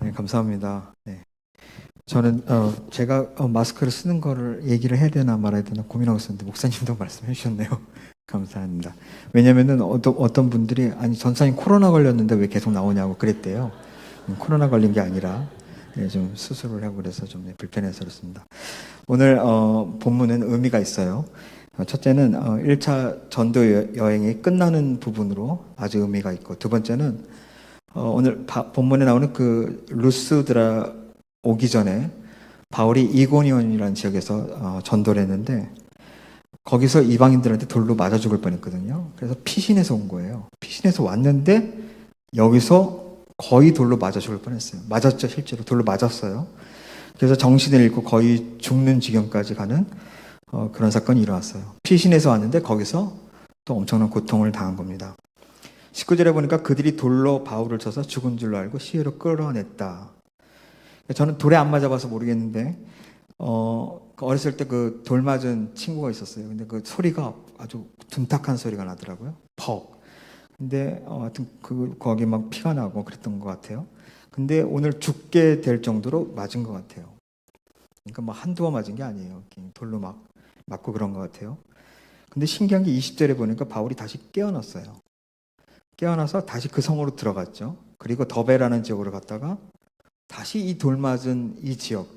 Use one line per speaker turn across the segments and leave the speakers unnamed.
네, 감사합니다. 네. 저는 제가 마스크를 쓰는 거를 얘기를 해야 되나 말아야 되나 고민하고 있었는데 목사님도 말씀해 주셨네요. 감사합니다. 왜냐면은 어떤 분들이 아니 전사님 코로나 걸렸는데 왜 계속 나오냐고 그랬대요. 코로나 걸린 게 아니라 좀 수술을 하고 그래서 좀 불편해서 그렇습니다. 오늘 본문은 의미가 있어요. 첫째는 1차 전도 여행이 끝나는 부분으로 아주 의미가 있고, 두 번째는 오늘 본문에 나오는 그 루스드라 오기 전에 바울이 이고니온이라는 지역에서 전도를 했는데 거기서 이방인들한테 돌로 맞아 죽을 뻔했거든요. 그래서 피신해서 온 거예요. 피신해서 왔는데 여기서 거의 돌로 맞아 죽을 뻔했어요. 맞았죠, 실제로 돌로 맞았어요. 그래서 정신을 잃고 거의 죽는 지경까지 가는 그런 사건이 일어났어요. 피신해서 왔는데 거기서 또 엄청난 고통을 당한 겁니다. 19절에 보니까 그들이 돌로 바울을 쳐서 죽은 줄로 알고 시외로 끌어냈다. 저는 돌에 안 맞아봐서 모르겠는데 어렸을 때 그 돌 맞은 친구가 있었어요. 근데 그 소리가 아주 둔탁한 소리가 나더라고요. 퍽. 근데 하여튼 거기 막 피가 나고 그랬던 것 같아요. 근데 오늘 죽게 될 정도로 맞은 것 같아요. 그러니까 뭐 한두 번 맞은 게 아니에요. 돌로 막 맞고 그런 것 같아요. 근데 신기한 게 20절에 보니까 바울이 다시 깨어났어요. 깨어나서 다시 그 성으로 들어갔죠. 그리고 더베라는 지역으로 갔다가 다시 이 돌 맞은 이 지역,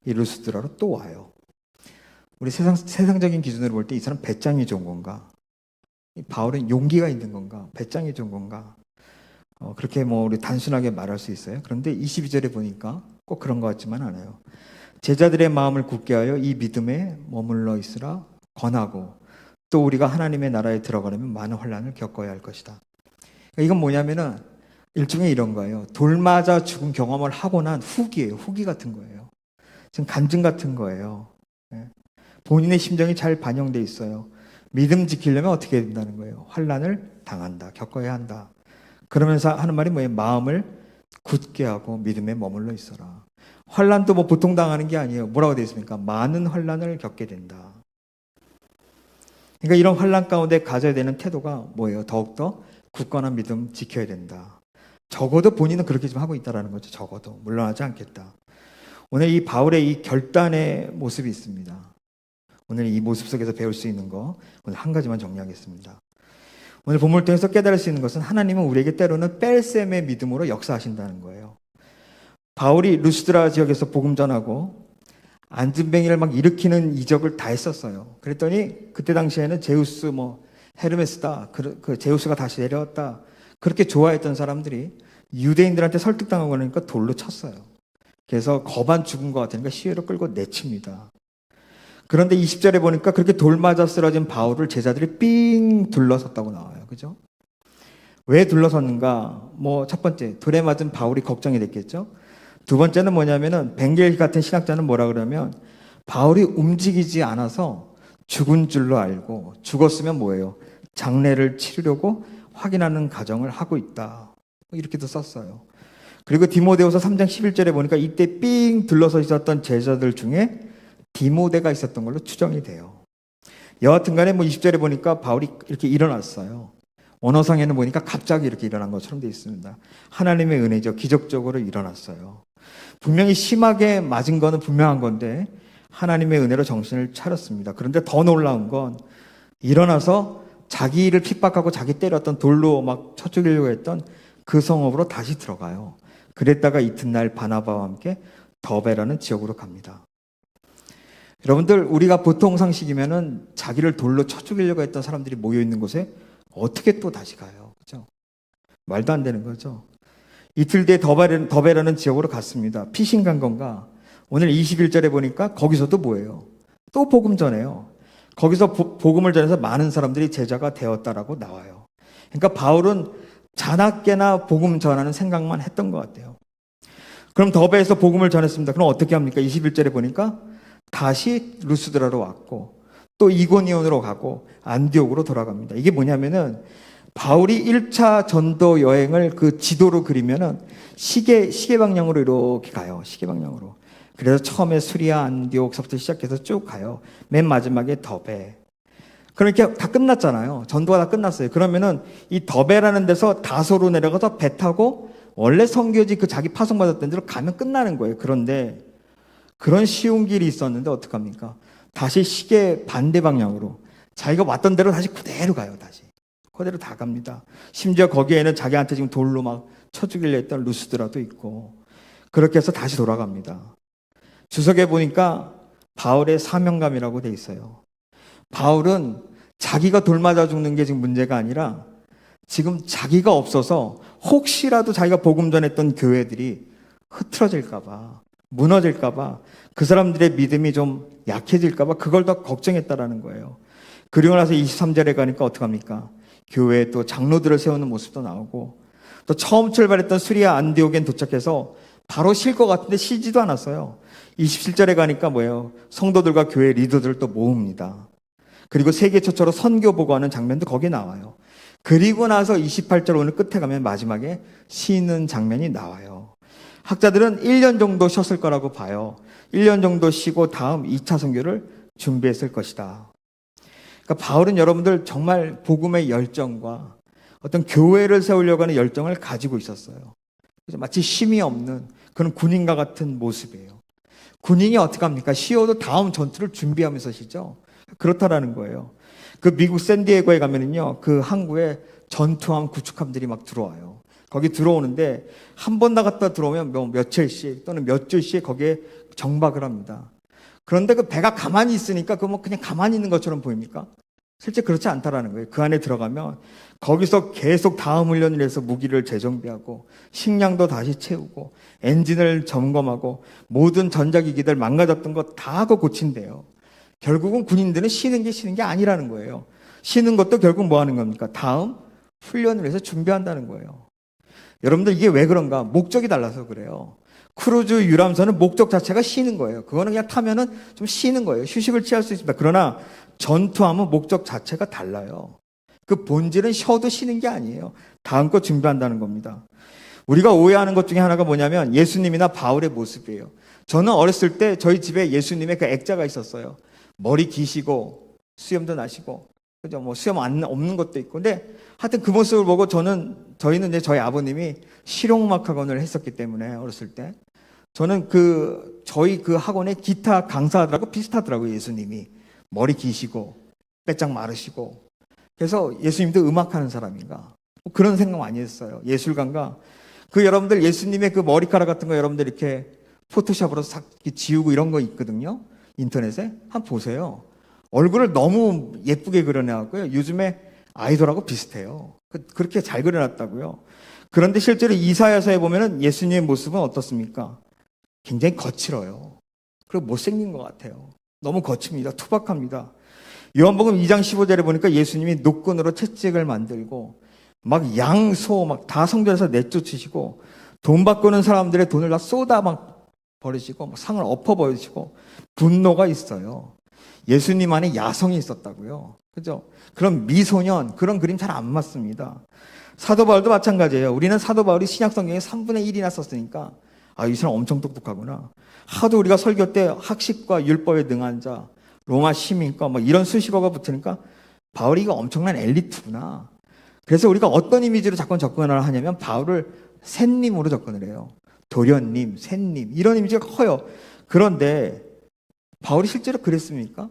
이 루스드라로 또 와요. 우리 세상적인 기준으로 볼 때 이 사람 배짱이 좋은 건가? 바울은 용기가 있는 건가? 배짱이 좋은 건가? 그렇게 뭐 우리 단순하게 말할 수 있어요. 그런데 22절에 보니까 꼭 그런 것 같지만 않아요. 제자들의 마음을 굳게 하여 이 믿음에 머물러 있으라 권하고 또 우리가 하나님의 나라에 들어가려면 많은 환난을 겪어야 할 것이다. 이건 뭐냐면은 일종의 이런 거예요. 돌 맞아 죽은 경험을 하고 난 후기예요. 후기 같은 거예요. 지금 간증 같은 거예요. 본인의 심정이 잘 반영돼 있어요. 믿음 지키려면 어떻게 해야 된다는 거예요. 환난을 당한다. 겪어야 한다. 그러면서 하는 말이 뭐예요? 마음을 굳게 하고 믿음에 머물러 있어라. 환난도 뭐 보통 당하는 게 아니에요. 뭐라고 되어 있습니까? 많은 환난을 겪게 된다. 그러니까 이런 환난 가운데 가져야 되는 태도가 뭐예요? 더욱더 굳건한 믿음 지켜야 된다. 적어도 본인은 그렇게 좀 하고 있다는 거죠. 적어도. 물러나지 않겠다. 오늘 이 바울의 이 결단의 모습이 있습니다. 오늘 이 모습 속에서 배울 수 있는 거 오늘 한 가지만 정리하겠습니다. 오늘 본문을 통해서 깨달을 수 있는 것은 하나님은 우리에게 때로는 뺄셈의 믿음으로 역사하신다는 거예요. 바울이 루스드라 지역에서 복음 전하고 안진뱅이를 막 일으키는 이적을 다 했었어요. 그랬더니 그때 당시에는 제우스 헤르메스다. 그 제우스가 다시 내려왔다. 그렇게 좋아했던 사람들이 유대인들한테 설득당하고 그러니까 돌로 쳤어요. 그래서 거반 죽은 것 같으니까 시외로 끌고 내칩니다. 그런데 20절에 보니까 그렇게 돌 맞아 쓰러진 바울을 제자들이 삥 둘러섰다고 나와요. 그죠? 왜 둘러섰는가? 첫 번째, 돌에 맞은 바울이 걱정이 됐겠죠? 두 번째는 뭐냐면은 벵겔 같은 신학자는 뭐라 그러면 바울이 움직이지 않아서 죽은 줄로 알고 죽었으면 뭐예요? 장례를 치르려고 확인하는 가정을 하고 있다. 이렇게도 썼어요. 그리고 디모데후서 3장 11절에 보니까 이때 삥 둘러서 있었던 제자들 중에 디모데가 있었던 걸로 추정이 돼요. 여하튼 간에 20절에 보니까 바울이 이렇게 일어났어요. 원어상에는 보니까 갑자기 이렇게 일어난 것처럼 되어 있습니다. 하나님의 은혜죠. 기적적으로 일어났어요. 분명히 심하게 맞은 거는 분명한 건데 하나님의 은혜로 정신을 차렸습니다. 그런데 더 놀라운 건 일어나서 자기를 핍박하고 자기 때렸던 돌로 막 쳐 죽이려고 했던 그 성읍으로 다시 들어가요. 그랬다가 이튿날 바나바와 함께 더베라는 지역으로 갑니다. 여러분들, 우리가 보통 상식이면은 자기를 돌로 쳐 죽이려고 했던 사람들이 모여 있는 곳에 어떻게 또 다시 가요? 그죠? 말도 안 되는 거죠. 이틀 뒤에 더베라는 지역으로 갔습니다. 피신 간 건가? 오늘 21절에 보니까 거기서도 뭐예요? 또 복음 전해요. 거기서 복음을 전해서 많은 사람들이 제자가 되었다라고 나와요. 그러니까 바울은 자나깨나 복음 전하는 생각만 했던 것 같아요. 그럼 더베에서 복음을 전했습니다. 그럼 어떻게 합니까? 21절에 보니까 다시 루스드라로 왔고 또 이고니온으로 가고 안디옥으로 돌아갑니다. 이게 뭐냐면은 바울이 1차 전도 여행을 그 지도로 그리면은 시계 방향으로 이렇게 가요. 시계 방향으로. 그래서 처음에 수리아 안디옥서부터 시작해서 쭉 가요. 맨 마지막에 더베. 그러니까 다 끝났잖아요. 전도가 다 끝났어요. 그러면은 이 더베라는 데서 다소로 내려가서 배 타고 원래 선교지 그 자기 파송받았던 데로 가면 끝나는 거예요. 그런데 그런 쉬운 길이 있었는데 어떡합니까? 다시 시계 반대 방향으로 자기가 왔던 대로 다시 그대로 가요. 다시 그대로 다 갑니다. 심지어 거기에는 자기한테 지금 돌로 막 쳐 죽이려 했던 루스드라도 있고, 그렇게 해서 다시 돌아갑니다. 주석에 보니까 바울의 사명감이라고 돼 있어요. 바울은 자기가 돌 맞아 죽는 게 지금 문제가 아니라 지금 자기가 없어서 혹시라도 자기가 복음 전했던 교회들이 흐트러질까봐, 무너질까봐, 그 사람들의 믿음이 좀 약해질까봐 그걸 더 걱정했다라는 거예요. 그리고 나서 23절에 가니까 어떡합니까? 교회에 또 장로들을 세우는 모습도 나오고, 또 처음 출발했던 수리아 안디옥엔 도착해서 바로 쉴 것 같은데 쉬지도 않았어요. 27절에 가니까 뭐예요? 성도들과 교회 리더들을 또 모읍니다. 그리고 세계 최초로 선교 보고하는 장면도 거기에 나와요. 그리고 나서 28절 오늘 끝에 가면 마지막에 쉬는 장면이 나와요. 학자들은 1년 정도 쉬었을 거라고 봐요. 1년 정도 쉬고 다음 2차 선교를 준비했을 것이다. 그러니까 바울은 여러분들 정말 복음의 열정과 어떤 교회를 세우려고 하는 열정을 가지고 있었어요. 그래서 마치 쉼이 없는 그런 군인과 같은 모습이에요. 군인이 어떻게 합니까? 쉬어도 다음 전투를 준비하면서 쉬죠. 그렇다라는 거예요. 그 미국 샌디에고에 가면은요, 그 항구에 전투함, 구축함들이 막 들어와요. 거기 들어오는데 한 번 나갔다 들어오면 뭐 며칠씩 또는 몇 주씩 거기에 정박을 합니다. 그런데 그 배가 가만히 있으니까 그 뭐 그냥 가만히 있는 것처럼 보입니까? 실제 그렇지 않다라는 거예요. 그 안에 들어가면 거기서 계속 다음 훈련을 해서 무기를 재정비하고 식량도 다시 채우고 엔진을 점검하고 모든 전자기기들 망가졌던 거 다 하고 고친대요. 결국은 군인들은 쉬는 게 아니라는 거예요. 쉬는 것도 결국 뭐 하는 겁니까? 다음 훈련을 해서 준비한다는 거예요. 여러분들 이게 왜 그런가? 목적이 달라서 그래요. 크루즈 유람선은 목적 자체가 쉬는 거예요. 그거는 그냥 타면은 좀 쉬는 거예요. 휴식을 취할 수 있습니다. 그러나 전투하면 목적 자체가 달라요. 그 본질은 쉬어도 쉬는 게 아니에요. 다음 거 준비한다는 겁니다. 우리가 오해하는 것 중에 하나가 뭐냐면 예수님이나 바울의 모습이에요. 저는 어렸을 때 저희 집에 예수님의 그 액자가 있었어요. 머리 기시고 수염도 나시고, 그죠? 뭐 수염 없는 것도 있고. 근데 하여튼 그 모습을 보고 저희는 이제 저희 아버님이 실용음악학원을 했었기 때문에 어렸을 때 저는 저희 그 학원의 기타 강사들하고 비슷하더라고요. 예수님이 머리 기시고 빼짝 마르시고. 그래서 예수님도 음악하는 사람인가? 뭐 그런 생각 많이 했어요. 예술가인가? 그 여러분들 예수님의 그 머리카락 같은 거 여러분들 이렇게 포토샵으로 싹 지우고 이런 거 있거든요. 인터넷에 한번 보세요. 얼굴을 너무 예쁘게 그려내고요. 요즘에 아이돌하고 비슷해요. 그렇게 잘 그려놨다고요. 그런데 실제로 이사야서에 보면은 예수님의 모습은 어떻습니까? 굉장히 거칠어요. 그리고 못생긴 것 같아요. 너무 거칩니다. 투박합니다. 요한복음 2장 15절에 보니까 예수님이 노끈으로 채찍을 만들고 막 양, 소 막 다 성전에서 내쫓으시고 돈 바꾸는 사람들의 돈을 다 쏟아 막 버리시고 막 상을 엎어 버리시고 분노가 있어요. 예수님 안에 야성이 있었다고요. 그죠? 그런 미소년, 그런 그림 잘 안 맞습니다. 사도 바울도 마찬가지예요. 우리는 사도 바울이 신약 성경에 3분의 1이나 썼으니까 이 사람 엄청 똑똑하구나. 하도 우리가 설교 때 학식과 율법에 능한 자, 로마 시민과 뭐 이런 수식어가 붙으니까 바울이 이거 엄청난 엘리트구나. 그래서 우리가 어떤 이미지로 자꾸 접근을 하냐면 바울을 샌님으로 접근을 해요. 도련님, 샌님 이런 이미지가 커요. 그런데 바울이 실제로 그랬습니까?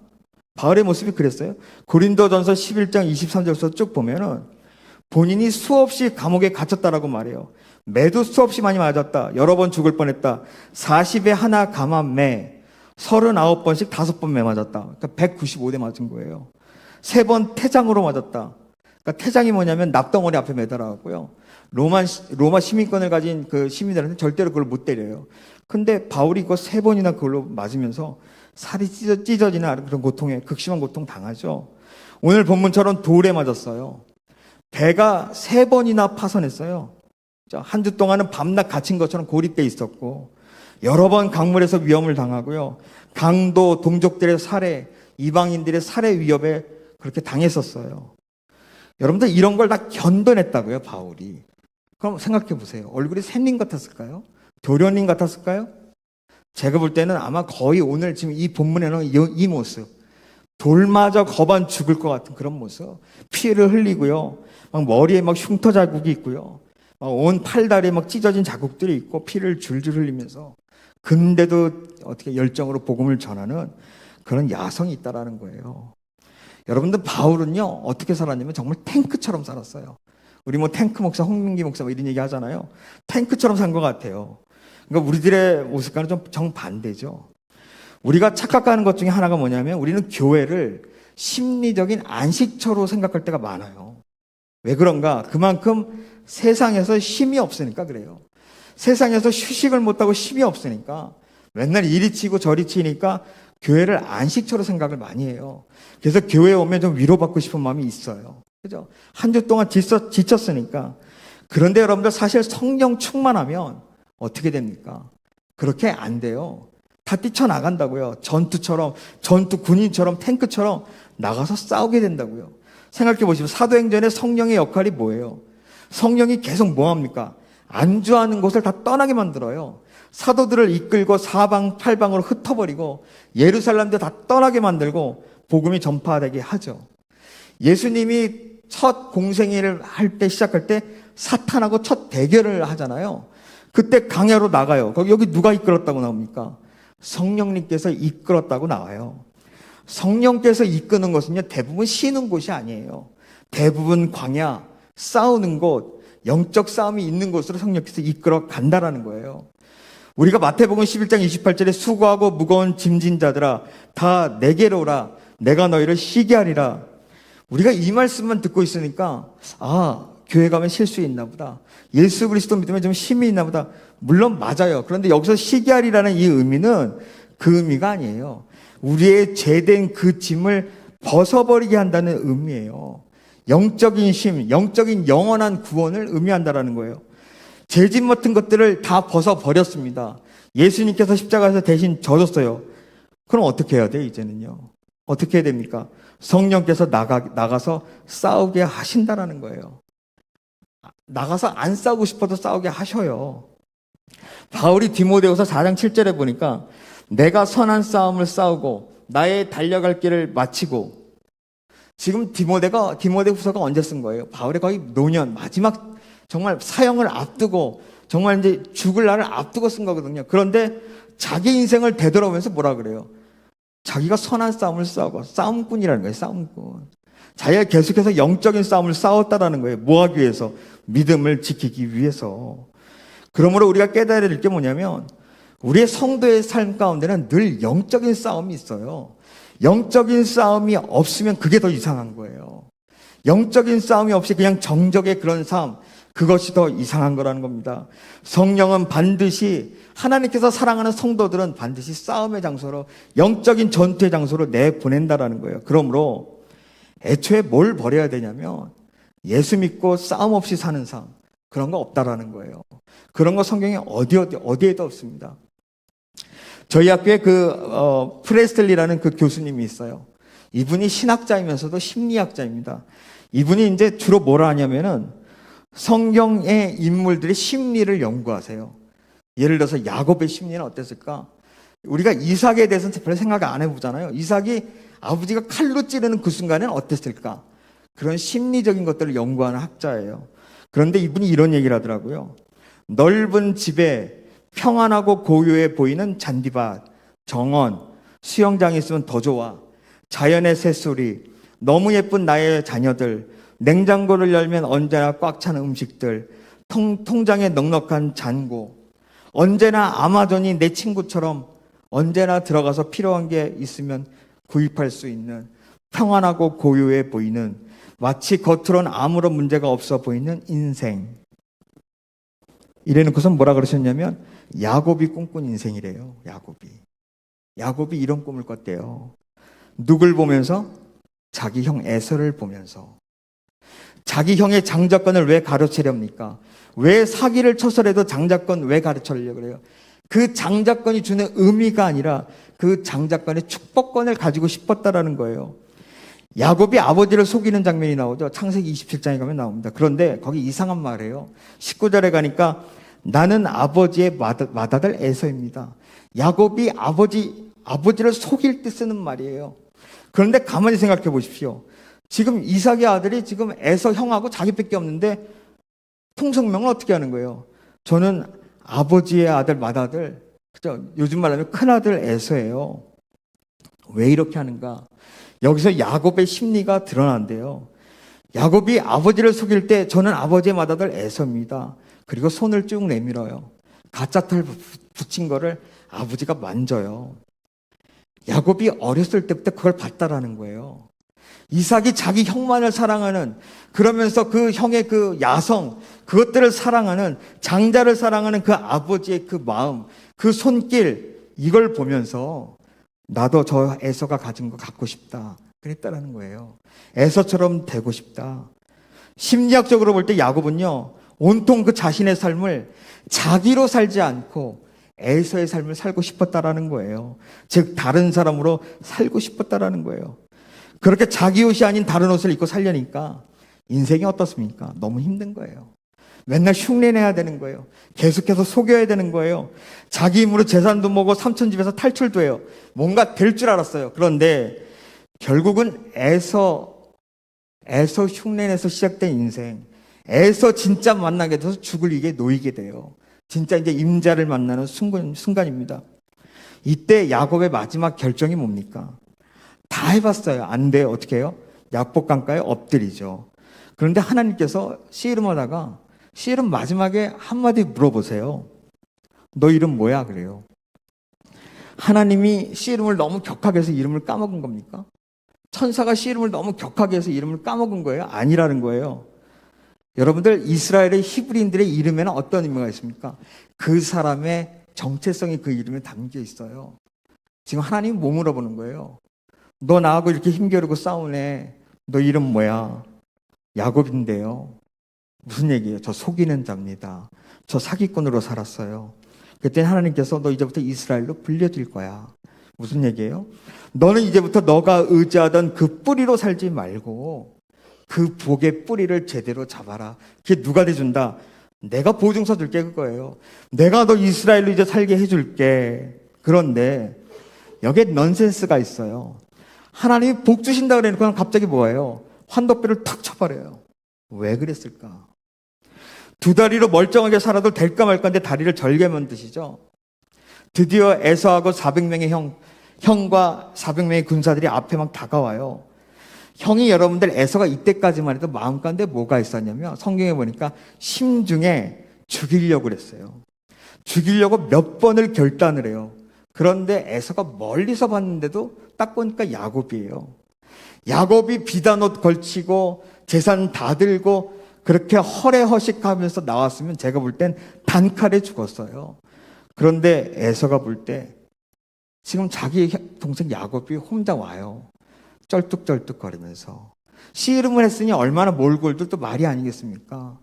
바울의 모습이 그랬어요? 고린도전서 11장 23절에서 쭉 보면은 본인이 수없이 감옥에 갇혔다라고 말해요. 매도 수없이 많이 맞았다. 여러 번 죽을 뻔했다. 40에 하나 감한 매, 39번씩 5번 매 맞았다. 그러니까 195대 맞은 거예요. 3번 태장으로 맞았다. 그러니까 태장이 뭐냐면 납덩어리 앞에 매달아갖고요. 로마 시민권을 가진 그 시민들한테 절대로 그걸 못 때려요. 근데 바울이 그거 3번이나 그걸로 맞으면서 살이 찢어지는 그런 고통에 극심한 고통 당하죠. 오늘 본문처럼 돌에 맞았어요. 배가 3번이나 파손했어요. 한 주 동안은 밤낮 갇힌 것처럼 고립돼 있었고 여러 번 강물에서 위험을 당하고요. 강도, 동족들의 살해, 이방인들의 살해 위협에 그렇게 당했었어요. 여러분들 이런 걸 다 견뎌냈다고요, 바울이. 그럼 생각해 보세요. 얼굴이 샌님 같았을까요? 도련님 같았을까요? 제가 볼 때는 아마 거의 오늘 지금 이 본문에는 이 모습, 돌 맞아 거반 죽을 것 같은 그런 모습, 피를 흘리고요, 막 머리에 막 흉터 자국이 있고요, 온 팔다리에 막 찢어진 자국들이 있고 피를 줄줄 흘리면서 근데도 어떻게 열정으로 복음을 전하는 그런 야성이 있다라는 거예요. 여러분들 바울은요 어떻게 살았냐면 정말 탱크처럼 살았어요. 우리 뭐 탱크 목사, 홍민기 목사 뭐 이런 얘기 하잖아요. 탱크처럼 산 것 같아요. 그러니까 우리들의 모습과는 좀 정반대죠. 우리가 착각하는 것 중에 하나가 뭐냐면 우리는 교회를 심리적인 안식처로 생각할 때가 많아요. 왜 그런가? 그만큼 세상에서 쉼이 없으니까 그래요. 세상에서 휴식을 못하고 쉼이 없으니까 맨날 이리 치고 저리 치니까 교회를 안식처로 생각을 많이 해요. 그래서 교회에 오면 좀 위로받고 싶은 마음이 있어요. 그죠? 한 주 동안 지쳤으니까. 그런데 여러분들 사실 성령 충만하면 어떻게 됩니까? 그렇게 안 돼요. 다 뛰쳐나간다고요. 전투 군인처럼 탱크처럼 나가서 싸우게 된다고요. 생각해 보시면 사도행전의 성령의 역할이 뭐예요? 성령이 계속 뭐합니까? 안주하는 곳을 다 떠나게 만들어요. 사도들을 이끌고 사방 팔방으로 흩어버리고 예루살렘도 다 떠나게 만들고 복음이 전파되게 하죠. 예수님이 첫 공생애를 시작할 때 사탄하고 첫 대결을 하잖아요. 그때 강야로 나가요. 여기 누가 이끌었다고 나옵니까? 성령님께서 이끌었다고 나와요. 성령께서 이끄는 것은요, 대부분 쉬는 곳이 아니에요. 대부분 광야, 싸우는 곳, 영적 싸움이 있는 곳으로 성령께서 이끌어 간다라는 거예요. 우리가 마태복음 11장 28절에 수고하고 무거운 짐진 자들아 다 내게로 오라 내가 너희를 쉬게 하리라. 우리가 이 말씀만 듣고 있으니까 교회 가면 쉴 수 있나 보다. 예수 그리스도 믿으면 좀 쉼이 있나 보다. 물론 맞아요. 그런데 여기서 쉬게 하리라는 이 의미는 그 의미가 아니에요. 우리의 죄된 그 짐을 벗어버리게 한다는 의미예요. 영적인 쉼, 영적인 영원한 구원을 의미한다라는 거예요. 죄짐 같은 것들을 다 벗어버렸습니다. 예수님께서 십자가에서 대신 져줬어요. 그럼 어떻게 해야 돼요, 이제는요? 어떻게 해야 됩니까? 성령께서 나가서 싸우게 하신다라는 거예요. 나가서 안 싸우고 싶어도 싸우게 하셔요. 바울이 디모데후서 4장 7절에 보니까 내가 선한 싸움을 싸우고 나의 달려갈 길을 마치고 지금 디모데후서가 언제 쓴 거예요? 바울의 거의 노년 마지막 정말 사형을 앞두고 정말 이제 죽을 날을 앞두고 쓴 거거든요. 그런데 자기 인생을 되돌아보면서 뭐라 그래요? 자기가 선한 싸움을 싸우고 싸움꾼이라는 거예요. 싸움꾼. 자기가 계속해서 영적인 싸움을 싸웠다라는 거예요. 뭐 하기 위해서? 믿음을 지키기 위해서. 그러므로 우리가 깨달아야 될 게 뭐냐면 우리의 성도의 삶 가운데는 늘 영적인 싸움이 있어요. 영적인 싸움이 없으면 그게 더 이상한 거예요. 영적인 싸움이 없이 그냥 정적의 그런 삶, 그것이 더 이상한 거라는 겁니다. 성령은 반드시 하나님께서 사랑하는 성도들은 반드시 싸움의 장소로 영적인 전투의 장소로 내보낸다라는 거예요. 그러므로 애초에 뭘 버려야 되냐면 예수 믿고 싸움 없이 사는 삶, 그런 거 없다라는 거예요. 그런 거 성경에 어디에도 없습니다. 저희 학교에 프레스틀리라는 그 교수님이 있어요. 이분이 신학자이면서도 심리학자입니다. 이분이 이제 주로 뭐라 하냐면은 성경의 인물들의 심리를 연구하세요. 예를 들어서 야곱의 심리는 어땠을까? 우리가 이삭에 대해서는 별로 생각 안 해보잖아요. 이삭이 아버지가 칼로 찌르는 그 순간에는 어땠을까? 그런 심리적인 것들을 연구하는 학자예요. 그런데 이분이 이런 얘기를 하더라고요. 넓은 집에 평안하고 고요해 보이는 잔디밭, 정원, 수영장이 있으면 더 좋아. 자연의 새소리, 너무 예쁜 나의 자녀들, 냉장고를 열면 언제나 꽉 찬 음식들, 통장에 넉넉한 잔고, 언제나 아마존이 내 친구처럼 언제나 들어가서 필요한 게 있으면 구입할 수 있는 평안하고 고요해 보이는 마치 겉으로는 아무런 문제가 없어 보이는 인생. 이래놓고선 뭐라 그러셨냐면 야곱이 꿈꾼 인생이래요. 야곱이 이런 꿈을 꿨대요. 누굴 보면서? 자기 형 에서를 보면서. 자기 형의 장자권을 왜 가르치렵니까? 왜 사기를 쳐서라도 장자권 왜 가르치려고 그래요? 그 장자권이 주는 의미가 아니라 그 장자권의 축복권을 가지고 싶었다라는 거예요. 야곱이 아버지를 속이는 장면이 나오죠. 창세기 27장에 가면 나옵니다. 그런데 거기 이상한 말이에요. 19절에 가니까 나는 아버지의 맏아들 에서입니다. 야곱이 아버지를 속일 때 쓰는 말이에요. 그런데 가만히 생각해 보십시오. 지금 이삭의 아들이 지금 에서 형하고 자기밖에 없는데 통성명은 어떻게 하는 거예요? 저는 아버지의 아들, 맏아들, 그죠? 요즘 말하면 큰아들 에서예요. 왜 이렇게 하는가? 여기서 야곱의 심리가 드러난대요. 야곱이 아버지를 속일 때 저는 아버지의 맏아들 에서입니다. 그리고 손을 쭉 내밀어요. 가짜 털 붙인 거를 아버지가 만져요. 야곱이 어렸을 때부터 그걸 봤다라는 거예요. 이삭이 자기 형만을 사랑하는, 그러면서 그 형의 그 야성, 그것들을 사랑하는, 장자를 사랑하는 그 아버지의 그 마음, 그 손길, 이걸 보면서 나도 저 에서가 가진 거 갖고 싶다 그랬다라는 거예요. 에서처럼 되고 싶다. 심리학적으로 볼 때 야곱은요, 온통 그 자신의 삶을 자기로 살지 않고 에서의 삶을 살고 싶었다라는 거예요. 즉 다른 사람으로 살고 싶었다라는 거예요. 그렇게 자기 옷이 아닌 다른 옷을 입고 살려니까 인생이 어떻습니까? 너무 힘든 거예요. 맨날 흉내내야 되는 거예요. 계속해서 속여야 되는 거예요. 자기 힘으로 재산도 모으고 삼촌 집에서 탈출도 해요. 뭔가 될 줄 알았어요. 그런데 결국은 애서 흉내내서 시작된 인생, 애서 진짜 만나게 돼서 죽을 이게 놓이게 돼요. 진짜 이제 임자를 만나는 순간입니다. 이때 야곱의 마지막 결정이 뭡니까? 다 해봤어요. 안 돼요. 어떻게 해요? 약복강가에 엎드리죠. 그런데 하나님께서 씨름하다가 씨름 마지막에 한마디 물어보세요. 너 이름 뭐야? 그래요. 하나님이 씨름을 너무 격하게 해서 이름을 까먹은 겁니까? 천사가 씨름을 너무 격하게 해서 이름을 까먹은 거예요? 아니라는 거예요. 여러분들, 이스라엘의 히브리인들의 이름에는 어떤 의미가 있습니까? 그 사람의 정체성이 그 이름에 담겨 있어요. 지금 하나님이 뭐 물어보는 거예요? 너 나하고 이렇게 힘겨루고 싸우네. 너 이름 뭐야? 야곱인데요. 무슨 얘기예요? 저 속이는 자입니다. 저 사기꾼으로 살았어요. 그때 하나님께서 너 이제부터 이스라엘로 불려질 거야. 무슨 얘기예요? 너는 이제부터 너가 의지하던 그 뿌리로 살지 말고 그 복의 뿌리를 제대로 잡아라. 그게 누가 돼준다? 내가 보증서 줄게, 그거예요. 내가 너 이스라엘로 이제 살게 해줄게. 그런데 여기에 넌센스가 있어요. 하나님이 복 주신다 그러니까 갑자기 뭐예요? 환도뼈를 탁 쳐버려요. 왜 그랬을까? 두 다리로 멀쩡하게 살아도 될까 말까인데 다리를 절개 만드시죠. 드디어 에서하고 400명의 형과 400명의 군사들이 앞에 막 다가와요. 형이 여러분들 에서가 이때까지만 해도 마음 가운데 뭐가 있었냐면 성경에 보니까 심중에 죽이려고 그랬어요. 죽이려고 몇 번을 결단을 해요. 그런데 에서가 멀리서 봤는데도 딱 보니까 야곱이에요. 야곱이 비단옷 걸치고 재산 다 들고 그렇게 허례허식하면서 나왔으면 제가 볼 땐 단칼에 죽었어요. 그런데 에서가 볼 때 지금 자기 동생 야곱이 혼자 와요. 쩔뚝쩔뚝거리면서. 씨름을 했으니 얼마나 몰골도 또 말이 아니겠습니까?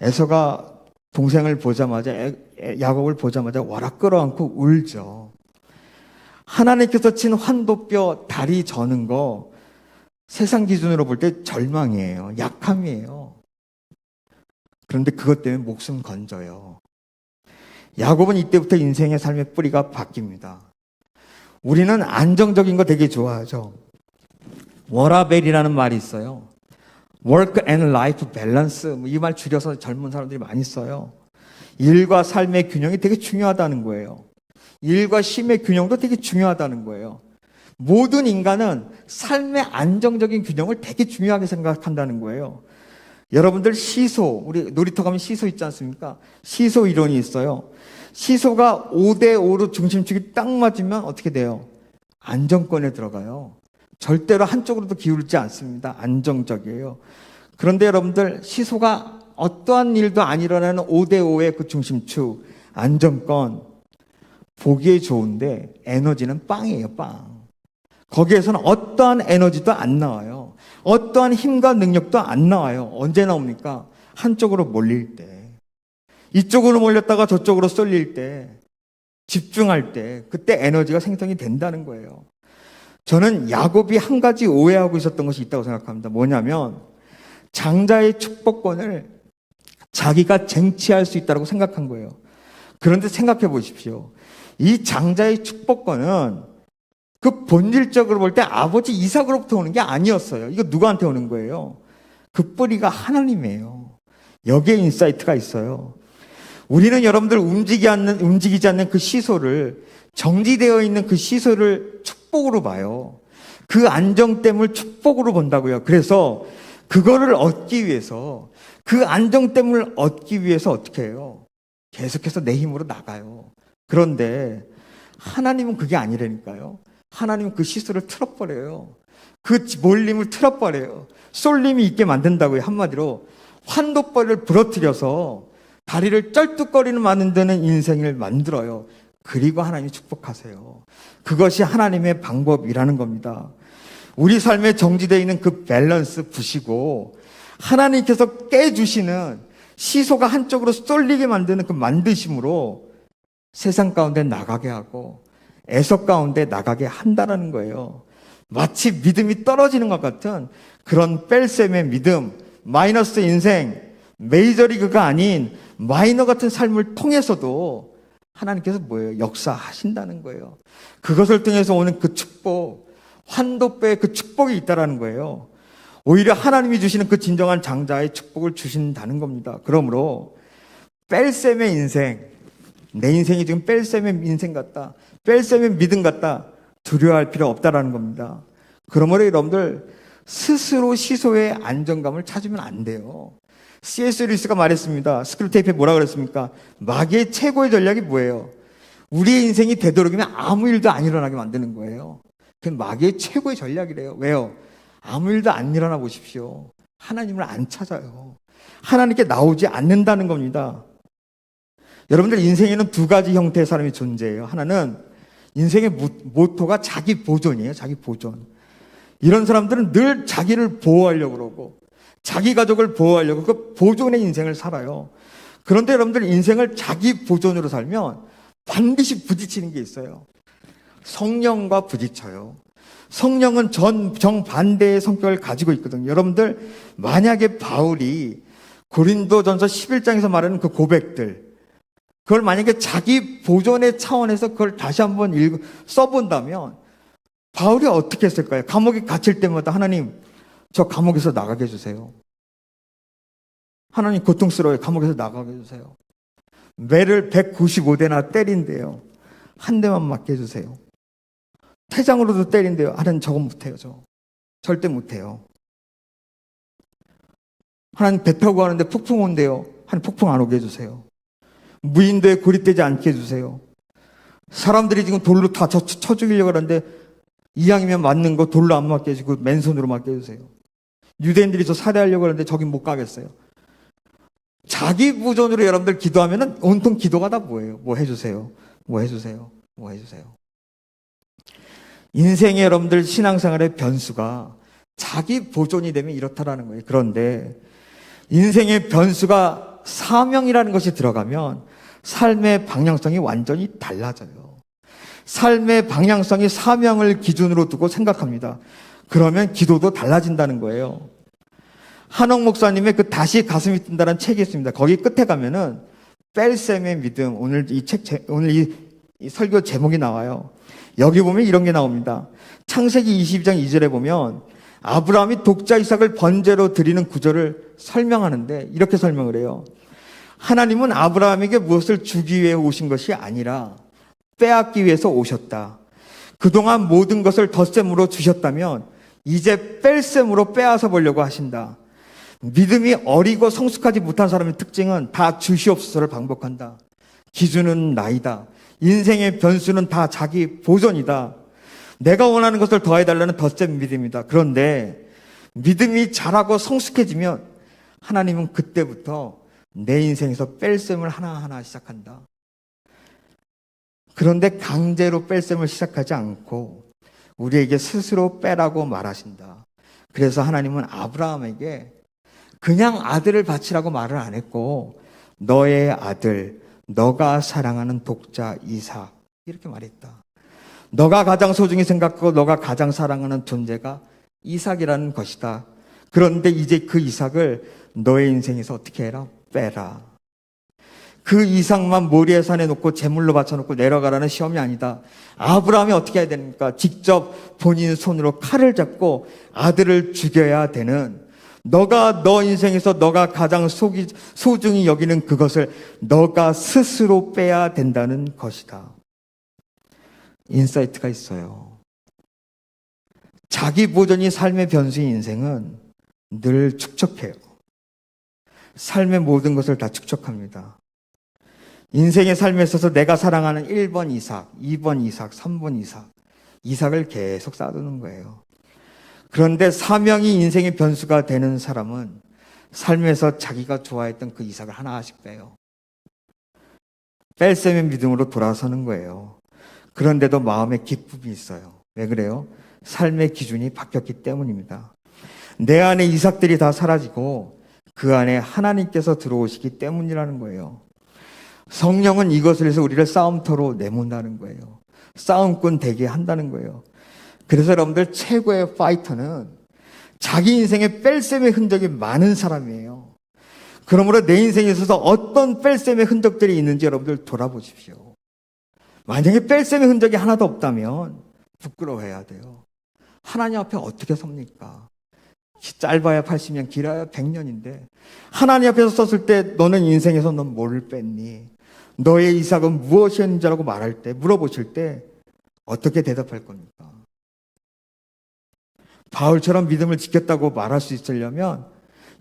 에서가 동생을 보자마자 야곱을 보자마자 와락 끌어안고 울죠. 하나님께서 친 환도뼈 다리 저는 거 세상 기준으로 볼 때 절망이에요. 약함이에요. 그런데 그것 때문에 목숨 건져요. 야곱은 이때부터 인생의 삶의 뿌리가 바뀝니다. 우리는 안정적인 거 되게 좋아하죠. 워라벨이라는 말이 있어요. Work and Life Balance. 이 말 줄여서 젊은 사람들이 많이 써요. 일과 삶의 균형이 되게 중요하다는 거예요. 일과 쉼의 균형도 되게 중요하다는 거예요. 모든 인간은 삶의 안정적인 균형을 되게 중요하게 생각한다는 거예요. 여러분들 시소, 우리 놀이터 가면 시소 있지 않습니까? 시소 이론이 있어요. 시소가 5대5로 중심축이 딱 맞으면 어떻게 돼요? 안정권에 들어가요. 절대로 한쪽으로도 기울지 않습니다. 안정적이에요. 그런데 여러분들 시소가 어떠한 일도 안 일어나는 5대5의 그 중심축, 안정권, 보기에 좋은데 에너지는 빵이에요, 빵. 거기에서는 어떠한 에너지도 안 나와요. 어떠한 힘과 능력도 안 나와요. 언제 나옵니까? 한쪽으로 몰릴 때. 이쪽으로 몰렸다가 저쪽으로 쏠릴 때, 집중할 때, 그때 에너지가 생성이 된다는 거예요. 저는 야곱이 한 가지 오해하고 있었던 것이 있다고 생각합니다. 뭐냐면 장자의 축복권을 자기가 쟁취할 수 있다고 생각한 거예요. 그런데 생각해 보십시오. 이 장자의 축복권은 그 본질적으로 볼 때 아버지 이삭으로부터 오는 게 아니었어요. 이거 누구한테 오는 거예요? 그 뿌리가 하나님이에요. 여기에 인사이트가 있어요. 우리는 여러분들 움직이지 않는 그 시소를, 정지되어 있는 그 시소를 축복으로 봐요. 그 안정됨을 축복으로 본다고요. 그래서 그거를 얻기 위해서, 그 안정됨을 얻기 위해서 어떻게 해요? 계속해서 내 힘으로 나가요. 그런데 하나님은 그게 아니라니까요. 하나님은 그 시소를 틀어버려요. 그 몰림을 틀어버려요. 쏠림이 있게 만든다고요. 한마디로 환도벌을 부러뜨려서 다리를 쩔뚝거리는 만드는 인생을 만들어요. 그리고 하나님이 축복하세요. 그것이 하나님의 방법이라는 겁니다. 우리 삶에 정지되어 있는 그 밸런스 부시고 하나님께서 깨주시는 시소가 한쪽으로 쏠리게 만드는 그 만드심으로 세상 가운데 나가게 하고 애석 가운데 나가게 한다는 거예요. 마치 믿음이 떨어지는 것 같은 그런 뺄셈의 믿음, 마이너스 인생, 메이저리그가 아닌 마이너 같은 삶을 통해서도 하나님께서 뭐예요? 역사하신다는 거예요. 그것을 통해서 오는 그 축복, 환도배의 그 축복이 있다라는 거예요. 오히려 하나님이 주시는 그 진정한 장자의 축복을 주신다는 겁니다. 그러므로 뺄셈의 인생, 내 인생이 지금 뺄셈의 인생 같다, 뺄셈의 믿음 같다, 두려워할 필요 없다라는 겁니다. 그러므로 여러분들 스스로 시소의 안정감을 찾으면 안 돼요. C.S. 루이스가 말했습니다. 스크립테이프에 뭐라 그랬습니까? 마귀의 최고의 전략이 뭐예요? 우리의 인생이 되도록이면 아무 일도 안 일어나게 만드는 거예요. 그게 마귀의 최고의 전략이래요. 왜요? 아무 일도 안 일어나 보십시오. 하나님을 안 찾아요. 하나님께 나오지 않는다는 겁니다. 여러분들 인생에는 두 가지 형태의 사람이 존재해요. 하나는 인생의 모토가 자기 보존이에요. 자기 보존. 이런 사람들은 늘 자기를 보호하려고 그러고 자기 가족을 보호하려고 그 보존의 인생을 살아요. 그런데 여러분들 인생을 자기 보존으로 살면 반드시 부딪히는 게 있어요. 성령과 부딪혀요. 성령은 정반대의 성격을 가지고 있거든요. 여러분들 만약에 바울이 고린도전서 11장에서 말하는 그 고백들, 그걸 만약에 자기 보존의 차원에서 그걸 다시 한번 써본다면 바울이 어떻게 했을까요? 감옥에 갇힐 때마다 하나님, 저 감옥에서 나가게 해주세요. 하나님 고통스러워요. 감옥에서 나가게 해주세요. 매를 195대나 때린대요. 한 대만 맞게 해주세요. 태장으로도 때린대요. 하나님 저건 못해요. 저 절대 못해요. 하나님 배 타고 가는데 폭풍 온대요. 하나님 폭풍 안 오게 해주세요. 무인도에 고립되지 않게 해주세요. 사람들이 지금 돌로 다 쳐 죽이려고 하는데 이왕이면 맞는 거 돌로 안 맞게 해주고 맨손으로 맞게 해주세요. 유대인들이 저 살해하려고 하는데 저긴 못 가겠어요. 자기 부존으로 여러분들 기도하면은 온통 기도가 다 뭐예요? 뭐 해주세요. 뭐 해주세요. 뭐 해주세요. 인생의 여러분들 신앙생활의 변수가 자기 보존이 되면 이렇다라는 거예요. 그런데 인생의 변수가 사명이라는 것이 들어가면 삶의 방향성이 완전히 달라져요. 삶의 방향성이 사명을 기준으로 두고 생각합니다. 그러면 기도도 달라진다는 거예요. 한옥 목사님의 그 다시 가슴이 뛴다는 책이 있습니다. 거기 끝에 가면은 뺄셈의 믿음, 오늘 이 설교 제목이 나와요. 여기 보면 이런 게 나옵니다. 창세기 22장 2절에 보면 아브라함이 독자 이삭을 번제로 드리는 구절을 설명하는데 이렇게 설명을 해요. 하나님은 아브라함에게 무엇을 주기 위해 오신 것이 아니라 빼앗기 위해서 오셨다. 그동안 모든 것을 덧셈으로 주셨다면 이제 뺄셈으로 빼앗아 보려고 하신다. 믿음이 어리고 성숙하지 못한 사람의 특징은 다 주시옵소서를 반복한다. 기준은 나이다. 인생의 변수는 다 자기 보존이다. 내가 원하는 것을 더해달라는 덧셈 믿음이다. 그런데 믿음이 자라고 성숙해지면 하나님은 그때부터 내 인생에서 뺄셈을 하나하나 시작한다. 그런데 강제로 뺄셈을 시작하지 않고 우리에게 스스로 빼라고 말하신다. 그래서 하나님은 아브라함에게 그냥 아들을 바치라고 말을 안 했고 너의 아들, 너가 사랑하는 독자 이삭 이렇게 말했다. 너가 가장 소중히 생각하고 너가 가장 사랑하는 존재가 이삭이라는 것이다. 그런데 이제 그 이삭을 너의 인생에서 어떻게 해라? 빼라. 그 이삭만 모리아 산에 놓고 제물로 바쳐놓고 내려가라는 시험이 아니다. 아브라함이 어떻게 해야 됩니까? 직접 본인 손으로 칼을 잡고 아들을 죽여야 되는 너가 너 인생에서 너가 가장 소중히 여기는 그것을 너가 스스로 빼야 된다는 것이다. 인사이트가 있어요. 자기 보존이 삶의 변수인 인생은 늘 축적해요. 삶의 모든 것을 다 축적합니다. 인생의 삶에 있어서 내가 사랑하는 1번 이삭, 2번 이삭, 3번 이삭, 이삭을 계속 쌓아두는 거예요. 그런데 사명이 인생의 변수가 되는 사람은 삶에서 자기가 좋아했던 그 이삭을 하나씩 빼요. 뺄셈의 믿음으로 돌아서는 거예요. 그런데도 마음에 기쁨이 있어요. 왜 그래요? 삶의 기준이 바뀌었기 때문입니다. 내 안에 이삭들이 다 사라지고 그 안에 하나님께서 들어오시기 때문이라는 거예요. 성령은 이것을 해서 우리를 싸움터로 내몬다는 거예요. 싸움꾼 되게 한다는 거예요. 그래서 여러분들 최고의 파이터는 자기 인생에 뺄셈의 흔적이 많은 사람이에요. 그러므로 내 인생에 있어서 어떤 뺄셈의 흔적들이 있는지 여러분들 돌아보십시오. 만약에 뺄셈의 흔적이 하나도 없다면 부끄러워해야 돼요. 하나님 앞에 어떻게 섭니까? 짧아야 80년, 길어야 100년인데 하나님 앞에서 섰을 때 너는 인생에서 넌 뭘 뺐니? 너의 이삭은 무엇이었는지라고 말할 때, 물어보실 때 어떻게 대답할 겁니까? 바울처럼 믿음을 지켰다고 말할 수 있으려면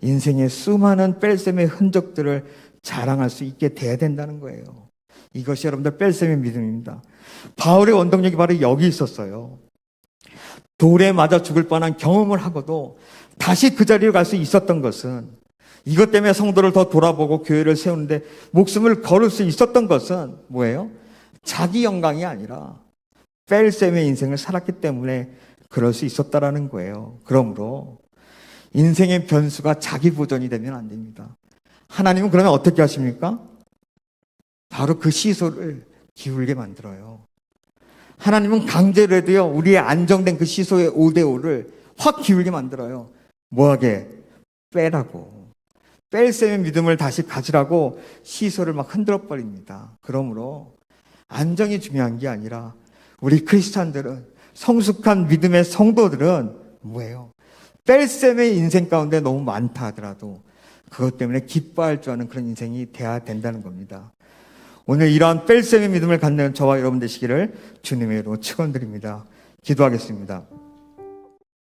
인생의 수많은 뺄셈의 흔적들을 자랑할 수 있게 돼야 된다는 거예요. 이것이 여러분들 뺄셈의 믿음입니다. 바울의 원동력이 바로 여기 있었어요. 돌에 맞아 죽을 뻔한 경험을 하고도 다시 그 자리로 갈 수 있었던 것은, 이것 때문에 성도를 더 돌아보고 교회를 세우는데 목숨을 걸을 수 있었던 것은 뭐예요? 자기 영광이 아니라 뺄셈의 인생을 살았기 때문에 그럴 수 있었다라는 거예요. 그러므로 인생의 변수가 자기 보존이 되면 안 됩니다. 하나님은 그러면 어떻게 하십니까? 바로 그 시소를 기울게 만들어요. 하나님은 강제로 해도요, 우리의 안정된 그 시소의 5대5를 확 기울게 만들어요. 뭐하게? 빼라고. 뺄셈의 믿음을 다시 가지라고 시소를 막 흔들어 버립니다. 그러므로 안정이 중요한 게 아니라 우리 크리스찬들은, 성숙한 믿음의 성도들은 뭐예요? 뺄셈의 인생 가운데 너무 많다 하더라도 그것 때문에 기뻐할 줄 아는 그런 인생이 돼야 된다는 겁니다. 오늘 이러한 뺄셈의 믿음을 갖는 저와 여러분 되시기를 주님의 이름으로 축원드립니다. 기도하겠습니다.